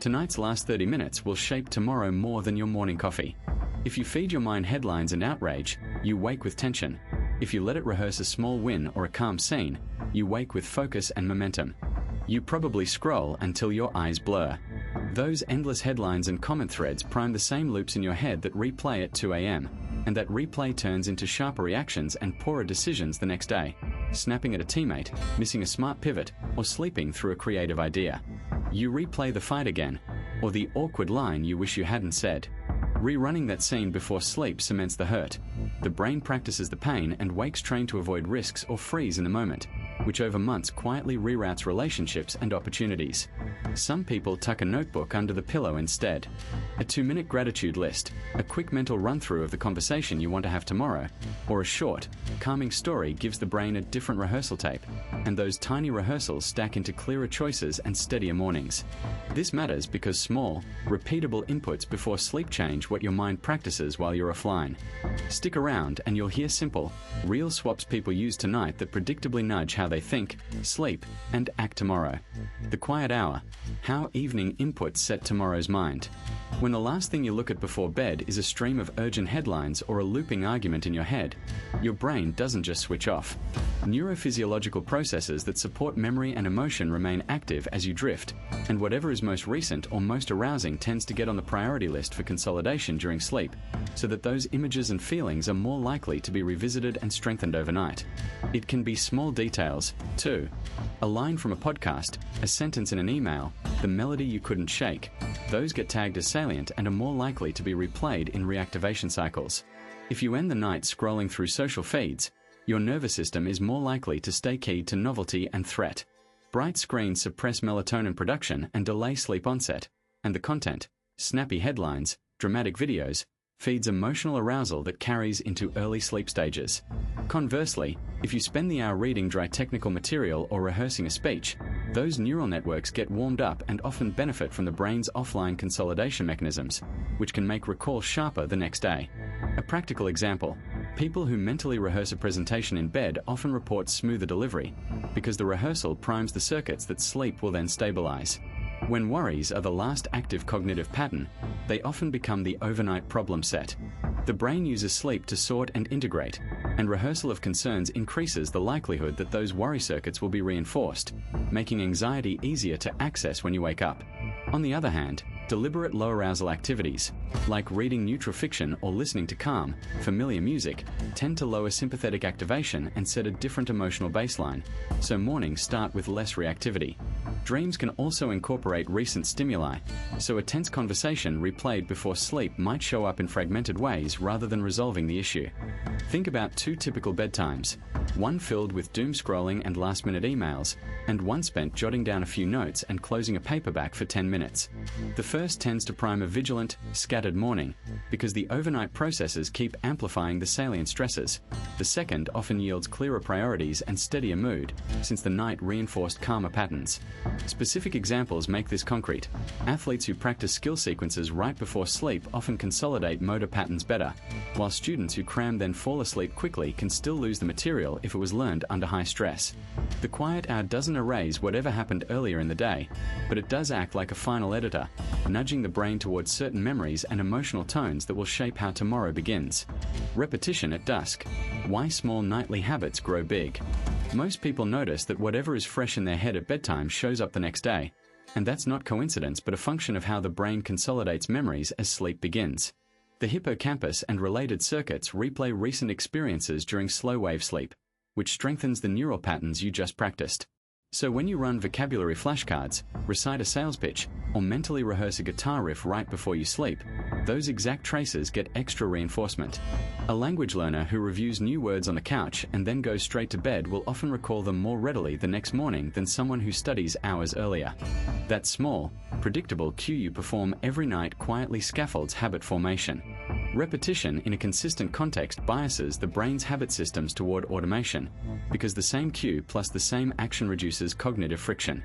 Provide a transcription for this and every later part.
Tonight's last 30 minutes will shape tomorrow more than your morning coffee. If you feed your mind headlines and outrage, you wake with tension. If you let it rehearse a small win or a calm scene, you wake with focus and momentum. You probably scroll until your eyes blur. Those endless headlines and comment threads prime the same loops in your head that replay at 2 a.m., and that replay turns into sharper reactions and poorer decisions the next day, snapping at a teammate, missing a smart pivot, or sleeping through a creative idea. You replay the fight again, or the awkward line you wish you hadn't said. Rerunning that scene before sleep cements the hurt. The brain practices the pain and wakes trained to avoid risks or freeze in the moment, which over months quietly reroutes relationships and opportunities. Some people tuck a notebook under the pillow instead. A 2-minute gratitude list, a quick mental run-through of the conversation you want to have tomorrow, or a short, calming story gives the brain a different rehearsal tape, and those tiny rehearsals stack into clearer choices and steadier mornings. This matters because small, repeatable inputs before sleep change what your mind practices while you're offline. Stick around and you'll hear simple, real swaps people use tonight that predictably nudge how they think, sleep, and act tomorrow. The quiet hour, how evening inputs set tomorrow's mind. When the last thing you look at before bed is a stream of urgent headlines or a looping argument in your head, your brain doesn't just switch off. Neurophysiological processes that support memory and emotion remain active as you drift, and whatever is most recent or most arousing tends to get on the priority list for consolidation during sleep, so that those images and feelings are more likely to be revisited and strengthened overnight. It can be small details, too. A line from a podcast, a sentence in an email, the melody you couldn't shake. Those get tagged as salient and are more likely to be replayed in reactivation cycles. If you end the night scrolling through social feeds, your nervous system is more likely to stay keyed to novelty and threat. Bright screens suppress melatonin production and delay sleep onset, and the content, snappy headlines, dramatic videos, feeds emotional arousal that carries into early sleep stages. Conversely, if you spend the hour reading dry technical material or rehearsing a speech, those neural networks get warmed up and often benefit from the brain's offline consolidation mechanisms, which can make recall sharper the next day. A practical example: people who mentally rehearse a presentation in bed often report smoother delivery, because the rehearsal primes the circuits that sleep will then stabilize. When worries are the last active cognitive pattern, they often become the overnight problem set. The brain uses sleep to sort and integrate, and rehearsal of concerns increases the likelihood that those worry circuits will be reinforced, making anxiety easier to access when you wake up. On the other hand, deliberate low-arousal activities, like reading neutral fiction or listening to calm, familiar music, tend to lower sympathetic activation and set a different emotional baseline, so mornings start with less reactivity. Dreams can also incorporate recent stimuli, so a tense conversation replayed before sleep might show up in fragmented ways rather than resolving the issue. Think about 2 typical bedtimes, one filled with doom scrolling and last-minute emails, and one spent jotting down a few notes and closing a paperback for 10 minutes. The first tends to prime a vigilant, scattered morning, because the overnight processes keep amplifying the salient stresses. The second often yields clearer priorities and steadier mood, since the night reinforced calmer patterns. Specific examples make this concrete. Athletes who practice skill sequences right before sleep often consolidate motor patterns better, while students who cram then fall asleep quickly can still lose the material if it was learned under high stress. The quiet hour doesn't erase whatever happened earlier in the day, but it does act like a final editor, nudging the brain towards certain memories and emotional tones that will shape how tomorrow begins. Repetition at dusk. Why small nightly habits grow big. Most people notice that whatever is fresh in their head at bedtime shows up the next day, and that's not coincidence but a function of how the brain consolidates memories as sleep begins. The hippocampus and related circuits replay recent experiences during slow-wave sleep, which strengthens the neural patterns you just practiced. So when you run vocabulary flashcards, recite a sales pitch, or mentally rehearse a guitar riff right before you sleep, those exact traces get extra reinforcement. A language learner who reviews new words on the couch and then goes straight to bed will often recall them more readily the next morning than someone who studies hours earlier. That small, predictable cue you perform every night quietly scaffolds habit formation. Repetition in a consistent context biases the brain's habit systems toward automation, because the same cue plus the same action reduces cognitive friction.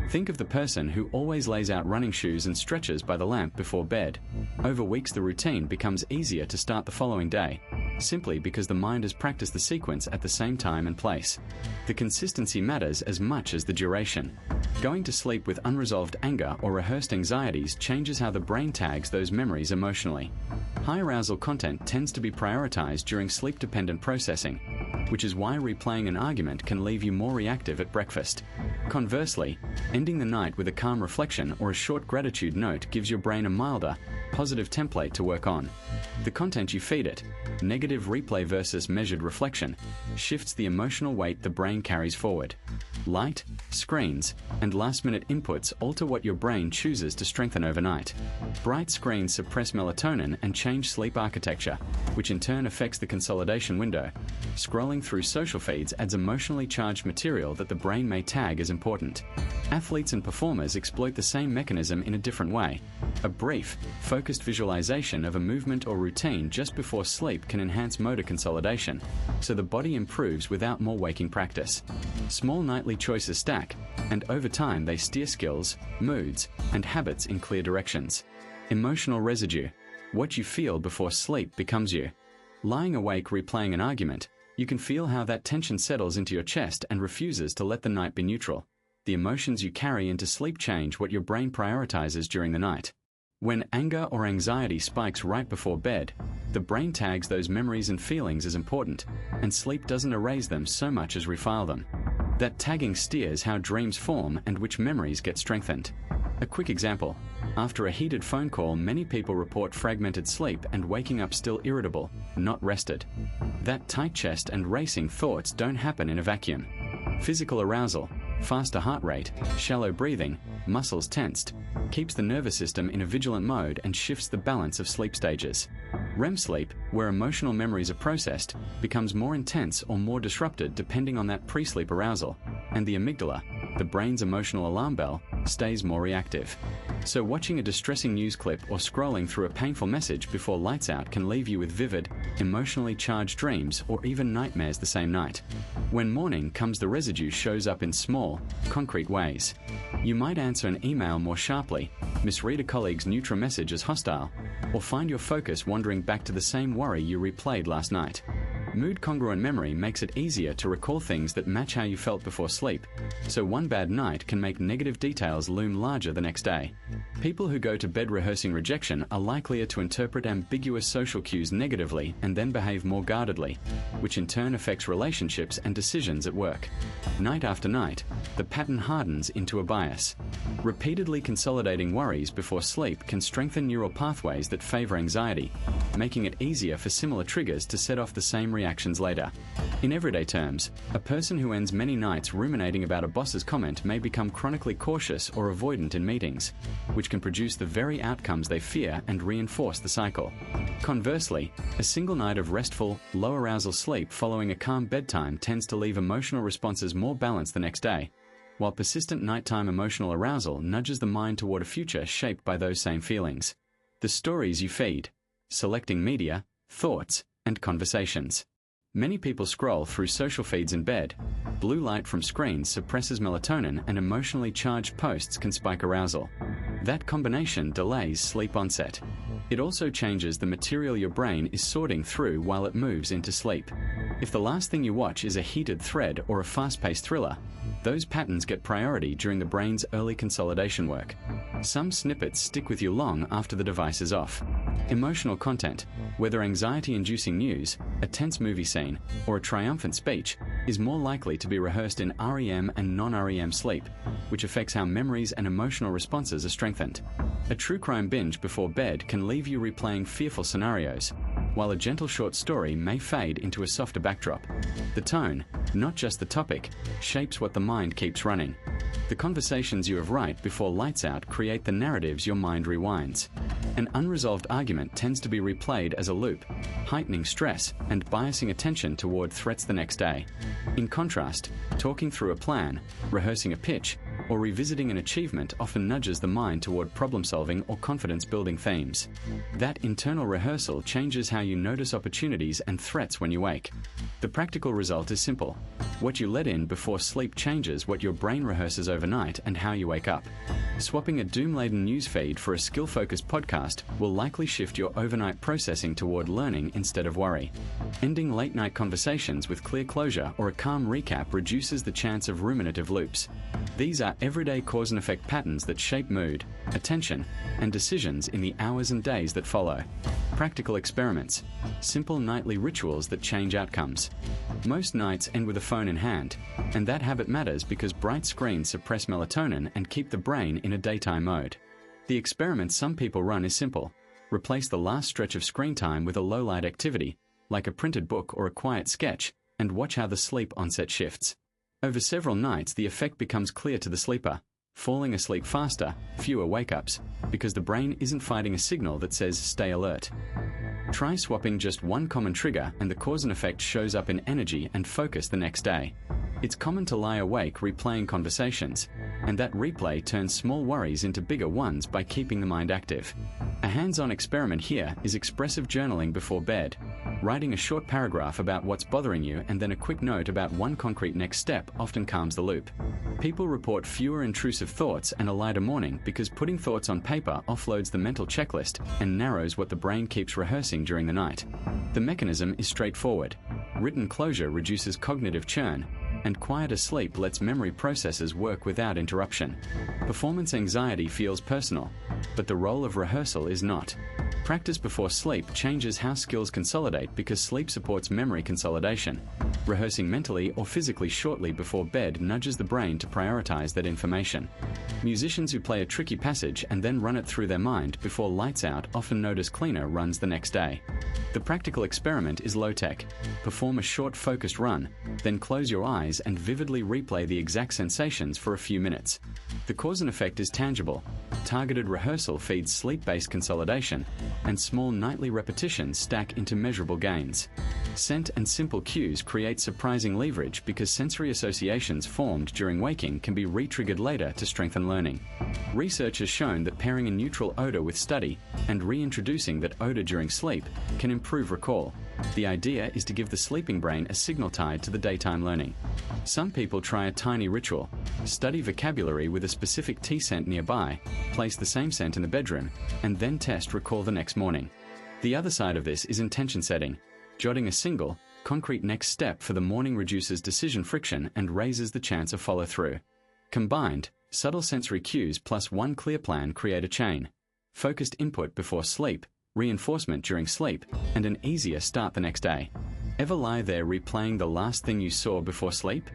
Think of the person who always lays out running shoes and stretches by the lamp before bed. Over weeks the routine becomes easier to start the following day, simply because the mind has practiced the sequence at the same time and place. The consistency matters as much as the duration. Going to sleep with unresolved anger or rehearsed anxieties changes how the brain tags those memories emotionally. High arousal content tends to be prioritized during sleep-dependent processing, which is why replaying an argument can leave you more reactive at breakfast. Conversely, ending the night with a calm reflection or a short gratitude note gives your brain a milder, positive template to work on. The content you feed it, negative replay versus measured reflection, shifts the emotional weight the brain carries forward. Light, screens, and last-minute inputs alter what your brain chooses to strengthen overnight. Bright screens suppress melatonin and change sleep architecture, which in turn affects the consolidation window. Scrolling through social feeds adds emotionally charged material that the brain may tag as important. Athletes and performers exploit the same mechanism in a different way. A brief, focused visualization of a movement or routine just before sleep can enhance motor consolidation, so the body improves without more waking practice. Small nightly choices stack, and over time they steer skills, moods, and habits in clear directions. Emotional residue. What you feel before sleep becomes you. Lying awake replaying an argument, you can feel how that tension settles into your chest and refuses to let the night be neutral. The emotions you carry into sleep change what your brain prioritizes during the night. When anger or anxiety spikes right before bed, the brain tags those memories and feelings as important, and sleep doesn't erase them so much as refile them. That tagging steers how dreams form and which memories get strengthened. A quick example. After a heated phone call, many people report fragmented sleep and waking up still irritable, not rested. That tight chest and racing thoughts don't happen in a vacuum. Physical arousal, faster heart rate, shallow breathing, muscles tensed, keeps the nervous system in a vigilant mode and shifts the balance of sleep stages. REM sleep, where emotional memories are processed, becomes more intense or more disrupted depending on that pre-sleep arousal, and the amygdala, the brain's emotional alarm bell, stays more reactive. So watching a distressing news clip or scrolling through a painful message before lights out can leave you with vivid, emotionally charged dreams or even nightmares the same night. When morning comes, the residue shows up in small, concrete ways. You might answer an email more sharply, misread a colleague's neutral message as hostile, or find your focus wandering back to the same worry you replayed last night. Mood-congruent memory makes it easier to recall things that match how you felt before sleep, so one bad night can make negative details loom larger the next day. People who go to bed rehearsing rejection are likelier to interpret ambiguous social cues negatively and then behave more guardedly, which in turn affects relationships and decisions at work. Night after night, the pattern hardens into a bias. Repeatedly consolidating worries before sleep can strengthen neural pathways that favor anxiety, making it easier for similar triggers to set off the same reactions later. In everyday terms, a person who ends many nights ruminating about a boss's comment may become chronically cautious or avoidant in meetings, which can produce the very outcomes they fear and reinforce the cycle. Conversely, a single night of restful, low-arousal sleep following a calm bedtime tends to leave emotional responses more balanced the next day, while persistent nighttime emotional arousal nudges the mind toward a future shaped by those same feelings. The stories you feed. Selecting media, thoughts, and conversations. Many people scroll through social feeds in bed. Blue light from screens suppresses melatonin, and emotionally charged posts can spike arousal. That combination delays sleep onset. It also changes the material your brain is sorting through while it moves into sleep. If the last thing you watch is a heated thread or a fast-paced thriller, those patterns get priority during the brain's early consolidation work. Some snippets stick with you long after the device is off. Emotional content, whether anxiety-inducing news, a tense movie scene, or a triumphant speech, is more likely to be rehearsed in REM and non-REM sleep, which affects how memories and emotional responses are strengthened. A true crime binge before bed can leave you replaying fearful scenarios, while a gentle short story may fade into a softer backdrop. The tone, not just the topic, shapes what the mind keeps running. The conversations you have right before lights out create the narratives your mind rewinds. An unresolved argument tends to be replayed as a loop, heightening stress and biasing attention toward threats the next day. In contrast, talking through a plan, rehearsing a pitch, or revisiting an achievement often nudges the mind toward problem-solving or confidence-building themes. That internal rehearsal changes how you notice opportunities and threats when you wake. The practical result is simple. What you let in before sleep changes what your brain rehearses overnight and how you wake up. Swapping a doom-laden news feed for a skill-focused podcast will likely shift your overnight processing toward learning instead of worry. Ending late-night conversations with clear closure or a calm recap reduces the chance of ruminative loops. These are everyday cause and effect patterns that shape mood, attention, and decisions in the hours and days that follow. Practical experiments. Simple nightly rituals that change outcomes. Most nights end with a phone in hand, and that habit matters because bright screens suppress melatonin and keep the brain in a daytime mode. The experiment some people run is simple. Replace the last stretch of screen time with a low-light activity, like a printed book or a quiet sketch, and watch how the sleep onset shifts. Over several nights, the effect becomes clear to the sleeper, falling asleep faster, fewer wake-ups, because the brain isn't fighting a signal that says stay alert. Try swapping just one common trigger and the cause and effect shows up in energy and focus the next day. It's common to lie awake replaying conversations, and that replay turns small worries into bigger ones by keeping the mind active. A hands-on experiment here is expressive journaling before bed. Writing a short paragraph about what's bothering you and then a quick note about one concrete next step often calms the loop. People report fewer intrusive thoughts and a lighter morning because putting thoughts on paper offloads the mental checklist and narrows what the brain keeps rehearsing during the night. The mechanism is straightforward. Written closure reduces cognitive churn, and quieter sleep lets memory processes work without interruption. Performance anxiety feels personal, but the role of rehearsal is not. Practice before sleep changes how skills consolidate because sleep supports memory consolidation. Rehearsing mentally or physically shortly before bed nudges the brain to prioritize that information. Musicians who play a tricky passage and then run it through their mind before lights out often notice cleaner runs the next day. The practical experiment is low-tech. Perform a short focused run, then close your eyes and vividly replay the exact sensations for a few minutes. The cause and effect is tangible. Targeted rehearsal feeds sleep-based consolidation, and small nightly repetitions stack into measurable gains. Scent and simple cues create surprising leverage because sensory associations formed during waking can be re-triggered later to strengthen learning. Research has shown that pairing a neutral odor with study and reintroducing that odor during sleep can improve recall. The idea is to give the sleeping brain a signal tied to the daytime learning. Some people try a tiny ritual. Study vocabulary with a specific tea scent nearby, place the same scent in the bedroom, and then test recall the next morning. The other side of this is intention setting. Jotting a single, concrete next step for the morning reduces decision friction and raises the chance of follow-through. Combined, subtle sensory cues plus one clear plan create a chain. Focused input before sleep, reinforcement during sleep, and an easier start the next day. Ever lie there replaying the last thing you saw before sleep?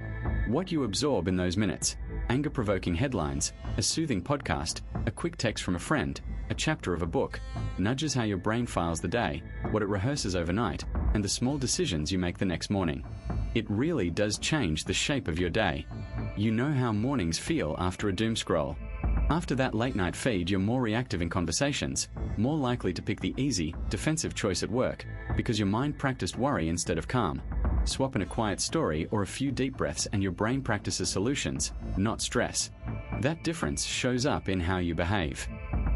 What you absorb in those minutes: anger-provoking headlines, a soothing podcast, a quick text from a friend, a chapter of a book, nudges how your brain files the day, what it rehearses overnight, and the small decisions you make the next morning. It really does change the shape of your day. You know how mornings feel after a doom scroll. After that late-night feed, you're more reactive in conversations, more likely to pick the easy, defensive choice at work, because your mind practiced worry instead of calm. Swap in a quiet story or a few deep breaths and your brain practices solutions, not stress. That difference shows up in how you behave.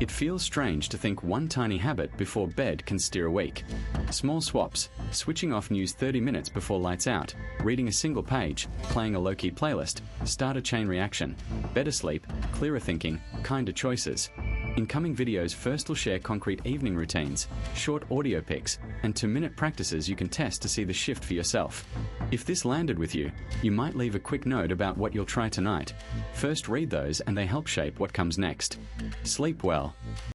It feels strange to think one tiny habit before bed can steer a week. Small swaps: switching off news 30 minutes before lights out, reading a single page, playing a low-key playlist, start a chain reaction. Better sleep, clearer thinking, kinder choices. In coming videos, first we'll share concrete evening routines, short audio pics, and 2-minute practices you can test to see the shift for yourself. If this landed with you, you might leave a quick note about what you'll try tonight. First read those and they help shape what comes next. Sleep well.